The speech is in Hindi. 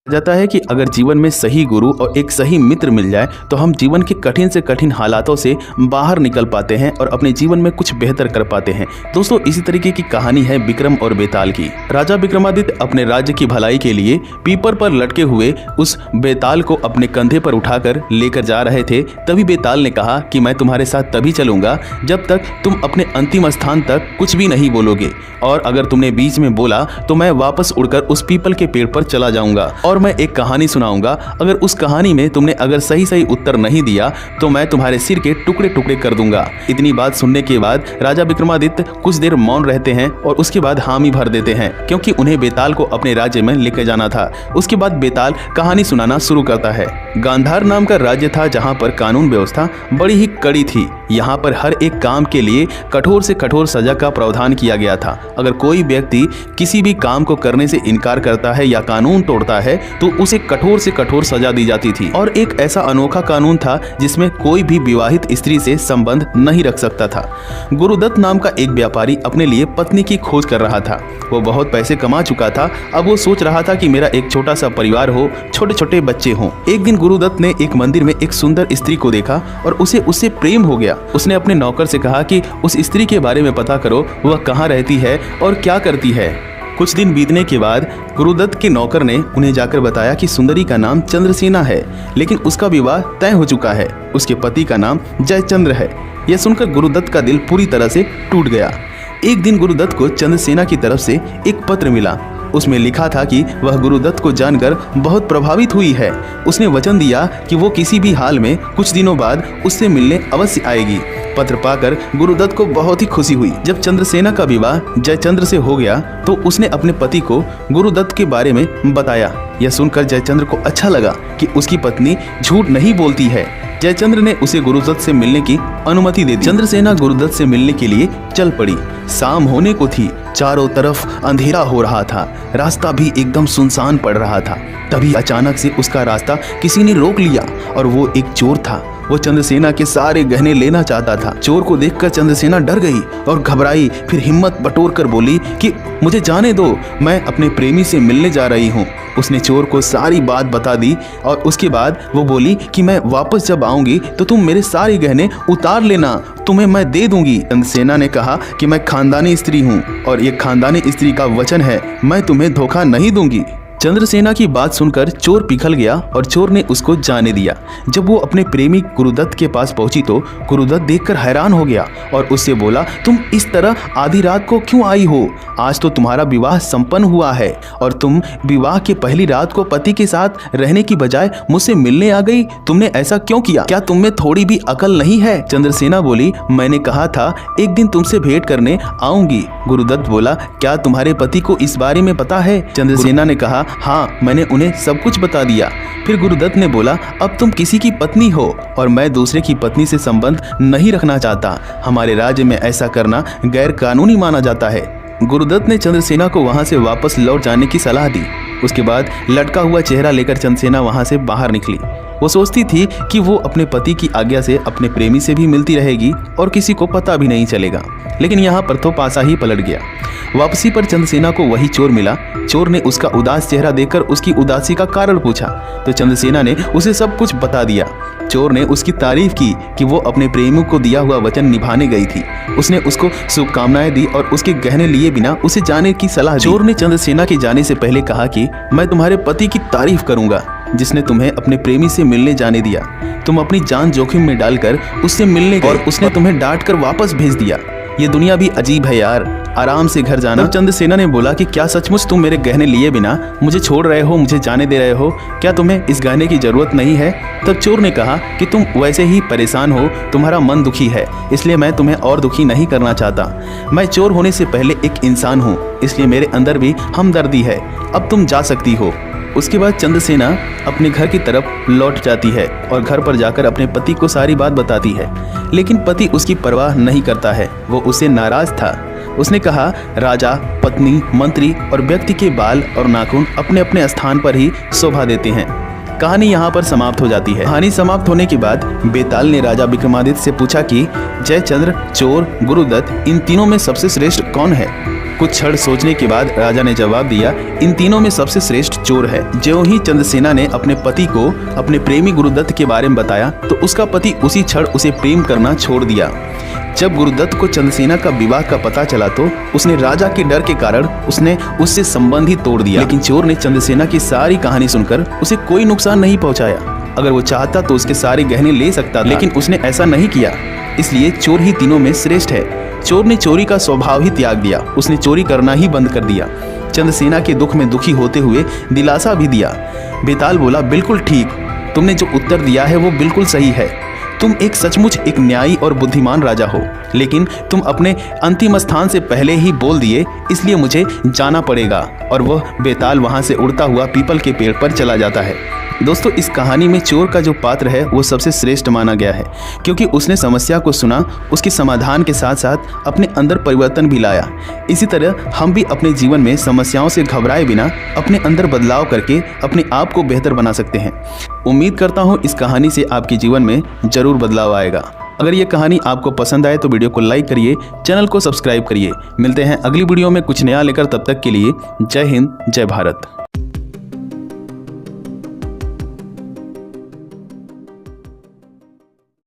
जाता है कि अगर जीवन में सही गुरु और एक सही मित्र मिल जाए तो हम जीवन के कठिन से कठिन हालातों से बाहर निकल पाते हैं और अपने जीवन में कुछ बेहतर कर पाते हैं। दोस्तों, इसी तरीके की कहानी है विक्रम और बेताल की। राजा विक्रमादित्य अपने राज्य की भलाई के लिए पीपर पर लटके हुए उस बेताल को अपने कंधे पर उठाकर लेकर जा रहे थे। तभी बेताल ने कहा कि मैं तुम्हारे साथ तभी चलूंगा जब तक तुम अपने अंतिम स्थान तक कुछ भी नहीं बोलोगे, और अगर तुमने बीच में बोला तो मैं वापस उड़कर उस पीपल के पेड़ पर चला जाऊंगा और मैं एक कहानी सुनाऊंगा। अगर उस कहानी में तुमने अगर सही उत्तर नहीं दिया तो मैं तुम्हारे सिर के टुकड़े टुकड़े कर दूंगा। इतनी बात सुनने के बाद राजा विक्रमादित्य कुछ देर मौन रहते हैं और उसके बाद हामी भर देते हैं, क्योंकि उन्हें बेताल को अपने राज्य में लेकर जाना था। उसके बाद बेताल कहानी सुनाना शुरू करता है। गांधार नाम का राज्य था जहाँ पर कानून व्यवस्था बड़ी ही कड़ी थी। यहाँ पर हर एक काम के लिए कठोर से कठोर सजा का प्रावधान किया गया था। अगर कोई व्यक्ति किसी भी काम को करने से इनकार करता है या कानून तोड़ता है तो उसे कठोर से कठोर सजा दी जाती थी। और एक ऐसा अनोखा कानून था जिसमें कोई भी विवाहित स्त्री से संबंध नहीं रख सकता था। गुरुदत्त नाम का एक व्यापारी अपने लिए पत्नी की खोज कर रहा था। वो बहुत पैसे कमा चुका था। अब वो सोच रहा था कि मेरा एक छोटा सा परिवार हो, छोटे छोटे बच्चे हों। एक दिन गुरुदत्त ने एक मंदिर में एक सुंदर स्त्री को देखा और उसे उससे प्रेम हो गया। उसने अपने नौकर से कहा कि उस स्त्री के बारे में पता करो, वह कहाँ रहती है और क्या करती है। कुछ दिन बीतने के बाद गुरुदत्त के नौकर ने उन्हें जाकर बताया कि सुंदरी का नाम चंद्रसेना है, लेकिन उसका विवाह तय हो चुका है। उसके पति का नाम जयचंद्र है। यह सुनकर गुरुदत्त का दिल पूरी तरह से टूट गया। एक दिन गुरुदत्त को चंद्रसेना की तरफ से एक पत्र मिला। उसमें लिखा था कि वह गुरुदत्त को जानकर बहुत प्रभावित हुई है। उसने वचन दिया कि वो किसी भी हाल में कुछ दिनों बाद उससे मिलने अवश्य आएगी। पत्र पाकर गुरुदत्त को बहुत ही खुशी हुई। जब चंद्रसेना का विवाह जयचंद्र से हो गया तो उसने अपने पति को गुरुदत्त के बारे में बताया। यह सुनकर जयचंद्र को अच्छा लगा कि उसकी पत्नी झूठ नहीं बोलती है। जयचंद्र ने उसे गुरुदत्त से मिलने की अनुमति दे दी। चंद्रसेना गुरुदत्त से मिलने के लिए चल पड़ी। शाम होने को थी, चारों तरफ अंधेरा हो रहा था, रास्ता भी एकदम सुनसान पड़ रहा था। तभी अचानक से उसका रास्ता किसी ने रोक लिया और वो एक चोर था। वो चंद्रसेना के सारे गहने लेना चाहता था। चोर को देखकर चंद्रसेना डर गई और घबराई। फिर हिम्मत बटोर कर बोली कि मुझे जाने दो, मैं अपने प्रेमी से मिलने जा रही हूँ। उसने चोर को सारी बात बता दी और उसके बाद वो बोली कि मैं वापस जब आऊंगी तो तुम मेरे सारे गहने उतार लेना, तुम्हें मैं दे दूंगी। चंद्रसेना ने कहा कि मैं खानदानी स्त्री हूँ और ये खानदानी स्त्री का वचन है, मैं तुम्हें धोखा नहीं दूंगी। चंद्रसेना की बात सुनकर चोर पिघल गया और चोर ने उसको जाने दिया। जब वो अपने प्रेमी गुरुदत्त के पास पहुंची तो गुरुदत्त देखकर हैरान हो गया और उससे बोला, तुम इस तरह आधी रात को क्यों आई हो? आज तो तुम्हारा विवाह संपन्न हुआ है और तुम विवाह के पहली रात को पति के साथ रहने की बजाय मुझसे मिलने आ गई। तुमने ऐसा क्यों किया? क्या तुम में थोड़ी भी अकल नहीं है? चंद्रसेना बोली, मैंने कहा था एक दिन तुमसे भेंट करने आऊंगी। गुरुदत्त बोला, क्या तुम्हारे पति को इस बारे में पता है? चंद्रसेना ने कहा, हाँ, मैंने उन्हें सब कुछ बता दिया। फिर गुरुदत्त ने बोला, अब तुम किसी की पत्नी हो और मैं दूसरे की पत्नी से संबंध नहीं रखना चाहता। हमारे राज्य में ऐसा करना गैर कानूनी माना जाता है। गुरुदत्त ने चंद्रसेना को वहां से वापस लौट जाने की सलाह दी। उसके बाद लटका हुआ चेहरा लेकर चंद्रसेना वहां से बाहर निकली। वो सोचती थी कि वो अपने पति की आज्ञा से अपने प्रेमी से भी मिलती रहेगी और किसी को पता भी नहीं चलेगा, लेकिन यहाँ पर तो पासा ही पलट गया। वापसी पर चंद्रसेना को वही चोर मिला। चोर ने उसका उदास चेहरा देखकर उसकी उदासी का कारण पूछा तो चंद्रसेना ने उसे सब कुछ बता दिया। चोर ने उसकी तारीफ की कि वो अपने प्रेमी को दिया हुआ वचन निभाने गई थी। उसने उसको शुभकामनाएं दी और उसके गहने लिए बिना उसे जाने की सलाह दी। चोर ने चंद्रसेना के जाने से पहले कहा कि मैं तुम्हारे पति की तारीफ करूंगा जिसने तुम्हें अपने प्रेमी से मिलने जाने दिया। तुम अपनी जान जोखिम में डालकर उससे मिलने गए और उसने तुम्हें डांट कर वापस भेज दिया। ये दुनिया भी अजीब है यार, आराम से घर जाना। चंद्रसेना ने बोला कि क्या सचमुच तुम मेरे गहने लिए बिना मुझे छोड़ रहे हो, मुझे जाने दे रहे हो? क्या तुम्हें इस गहने की जरूरत नहीं है? तब चोर ने कहा कि तुम वैसे ही परेशान हो, तुम्हारा मन दुखी है, इसलिए मैं तुम्हें और दुखी नहीं करना चाहता। मैं चोर होने से पहले एक इंसान हूँ, इसलिए मेरे अंदर भी हमदर्दी है। अब तुम जा सकती हो। उसके बाद चंद्रसेना अपने घर की तरफ लौट जाती है और घर पर जाकर अपने पति को सारी बात बताती है, लेकिन पति उसकी परवाह नहीं करता है। वो उससे नाराज था। उसने कहा, राजा, पत्नी, मंत्री और व्यक्ति के बाल और नाखून अपने अपने स्थान पर ही शोभा देते हैं। कहानी यहाँ पर समाप्त हो जाती है। कहानी समाप्त होने के बाद बेताल ने राजा विक्रमादित्य से पूछा कि जयचंद्र, चोर, गुरुदत्त, इन तीनों में सबसे श्रेष्ठ कौन है? कुछ क्षण सोचने के बाद राजा ने जवाब दिया, इन तीनों में सबसे श्रेष्ठ चोर है। ज्यों ही चंद्रसेना ने अपने पति को अपने प्रेमी गुरुदत्त के बारे में बताया तो उसका पति उसी क्षण उसे प्रेम करना छोड़ दिया। जब गुरुदत्त को चंद्रसेना का विवाह का पता चला तो उसने राजा के डर के कारण उसने उससे संबंध ही तोड़ दिया। लेकिन चोर ने चंद्रसेना की सारी कहानी सुनकर उसे कोई नुकसान नहीं पहुंचाया। अगर वो चाहता तो उसके सारे गहने ले सकता था, लेकिन उसने ऐसा नहीं किया। इसलिए चोर ही तीनों में श्रेष्ठ है। चोर ने चोरी का स्वभाव ही त्याग दिया, उसने चोरी करना ही बंद कर दिया। चंद्रसेना के दुख में दुखी होते हुए दिलासा भी दिया। बेताल बोला, बिल्कुल ठीक, तुमने जो उत्तर दिया है वो बिल्कुल सही है। तुम एक सचमुच एक न्यायी और बुद्धिमान राजा हो, लेकिन तुम अपने अंतिम स्थान से पहले ही बोल दिए, इसलिए मुझे जाना पड़ेगा। और वह बेताल वहां से उड़ता हुआ पीपल के पेड़ पर चला जाता है। दोस्तों, इस कहानी में चोर का जो पात्र है वो सबसे श्रेष्ठ माना गया है, क्योंकि उसने समस्या को सुना, उसके समाधान के साथ साथ अपने अंदर परिवर्तन भी लाया। इसी तरह हम भी अपने जीवन में समस्याओं से घबराए बिना अपने अंदर बदलाव करके अपने आप को बेहतर बना सकते हैं। उम्मीद करता हूँ इस कहानी से आपके जीवन में जरूर बदलाव आएगा। अगर ये कहानी आपको पसंद आए तो वीडियो को लाइक करिए, चैनल को सब्सक्राइब करिए। मिलते हैं अगली वीडियो में कुछ नया लेकर, तब तक के लिए जय हिंद, जय भारत।